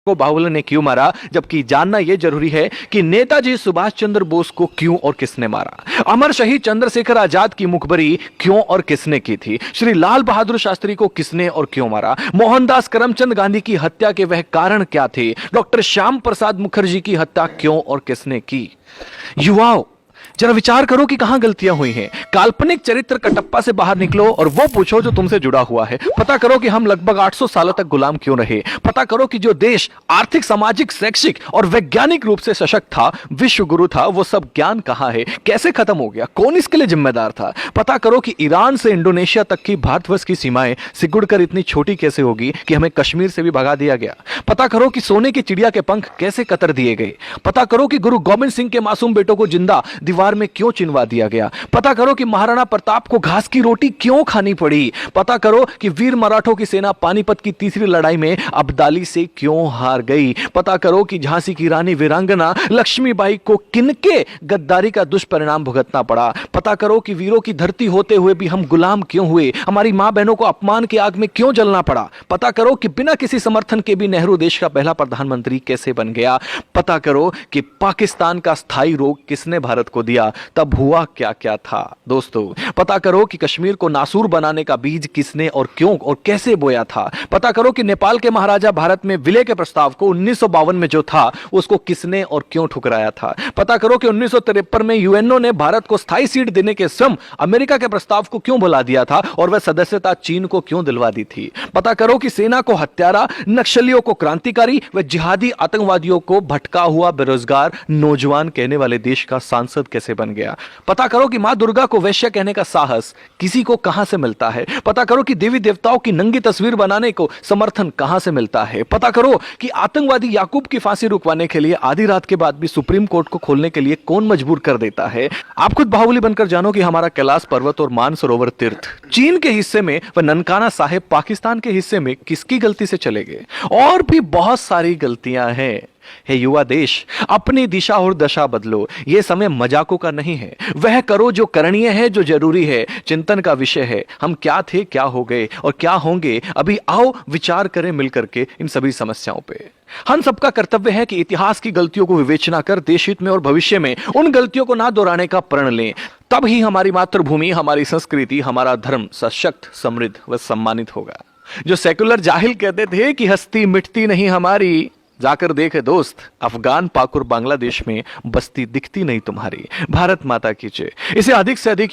को बाहुबली ने क्यों मारा, जबकि जानना यह जरूरी है कि नेताजी सुभाष चंद्र बोस को क्यों और किसने मारा। अमर शहीद चंद्रशेखर आजाद की मुखबरी क्यों और किसने की थी। श्री लाल बहादुर शास्त्री को किसने और क्यों मारा। मोहनदास करमचंद गांधी की हत्या के वह कारण क्या थे। डॉक्टर श्याम प्रसाद मुखर्जी की हत्या क्यों और किसने की। युवाओं, जरा विचार करो कि कहां गलतियां हुई हैं। काल्पनिक चरित्र कटप्पा से बाहर निकलो और वो पूछो जो तुमसे जुड़ा हुआ है। पता करो कि हम लगभग 800 सालों तक गुलाम क्यों रहे। पता करो कि जो देश आर्थिक, सामाजिक, शैक्षिक और वैज्ञानिक रूप से सशक्त था, विश्व गुरु था, वो सब ज्ञान कहां है, कैसे खत्म हो गया, कौन इसके लिए जिम्मेदार था। पता करो कि ईरान से इंडोनेशिया तक की भारतवर्ष की सीमाएं सिकुड़कर इतनी छोटी कैसे होगी कि हमें कश्मीर से भी भगा दिया गया। पता करो कि सोने की चिड़िया के पंख कैसे कतर दिए गए। पता करो कि गुरु गोविंद सिंह के मासूम बेटों को जिंदा दीवार में क्यों चिनवा दिया गया। पता करो कि महाराणा प्रताप को घास की रोटी क्यों खानी पड़ी। पता करो कि वीर मराठों की सेना पानीपत की तीसरी लड़ाई में अब्दाली से क्यों हार गई। पता करो कि झांसी की रानी वीरांगना लक्ष्मीबाई को किनके गद्दारी का दुष्परिणाम भुगतना पड़ा। पता करो कि वीरों की धरती होते हुए भी हम गुलाम क्यों हुए। हमारी मां बहनों को अपमान की आग में क्यों जलना पड़ा। पता करो कि बिना किसी समर्थन के भी नेहरू देश का पहला प्रधानमंत्री कैसे बन गया। पता करो कि पाकिस्तान का स्थायी रोग किसने भारत को दिया, तब हुआ क्या क्या था। दोस्तों, पता करो कि कश्मीर को नासूर बनाने का बीज किसने और क्यों और कैसे बोया था। पता करो कि नेपाल के महाराजा भारत में विलय के प्रस्ताव को 1952 में जो था उसको किसने और क्यों ठुकराया था। पता करो कि 1953 में यूएनओ ने भारत को स्थायी सीट देने के स्वयं अमेरिका के प्रस्ताव को क्यों भुला दिया था और वह सदस्यता चीन को क्यों दिलवा दी थी। पता करो कि सेना को हत्यारा, नक्सलियों को क्रांतिकारी व जिहादी आतंकवादियों को भटका हुआ बेरोजगार नौजवान कहने वाले देश का सांसद कैसे बन गया। पता करो कि मां दुर्गा को वैश्य कहने का साहस किसी को कहां से मिलता है। पता करो कि देवी देवताओं की नंगी तस्वीर बनाने को समर्थन कहां से मिलता है। पता करो कि आतंकवादी याकूब की फांसी रुकवाने के लिए आधी रात के बाद भी सुप्रीम कोर्ट को खोलने के लिए कौन मजबूर कर देता है। आप खुद बाहुबली बनकर जानो कि हमारा कैलाश पर्वत और मानसरोवर तीर्थ चीन के हिस्से में व ननकाना साहिब पाकिस्तान के हिस्से में किसकी गलती से चले गए। और भी बहुत सारी गलतियां हैं। हे युवा देश, अपनी दिशा और दशा बदलो। यह समय मजाकों का नहीं है। वह करो जो करणीय है, जो जरूरी है, चिंतन का विषय है। हम क्या थे, क्या हो गए और क्या होंगे। अभी आओ विचार करें मिलकर के इन सभी समस्याओं पे। हम सबका कर्तव्य है कि इतिहास की गलतियों को विवेचना कर देश हित में और भविष्य में उन गलतियों को ना दोहराने का प्रण लें। तब ही हमारी मातृभूमि, हमारी संस्कृति, हमारा धर्म सशक्त, समृद्ध व सम्मानित होगा। जो सेकुलर जाहिल कहते थे कि हस्ती मिटती नहीं हमारी, जाकर देखे दोस्त, अफगान, पाक और बांग्लादेश में बस्ती दिखती नहीं तुम्हारी। भारत माता की जय। इसे अधिक से अधिक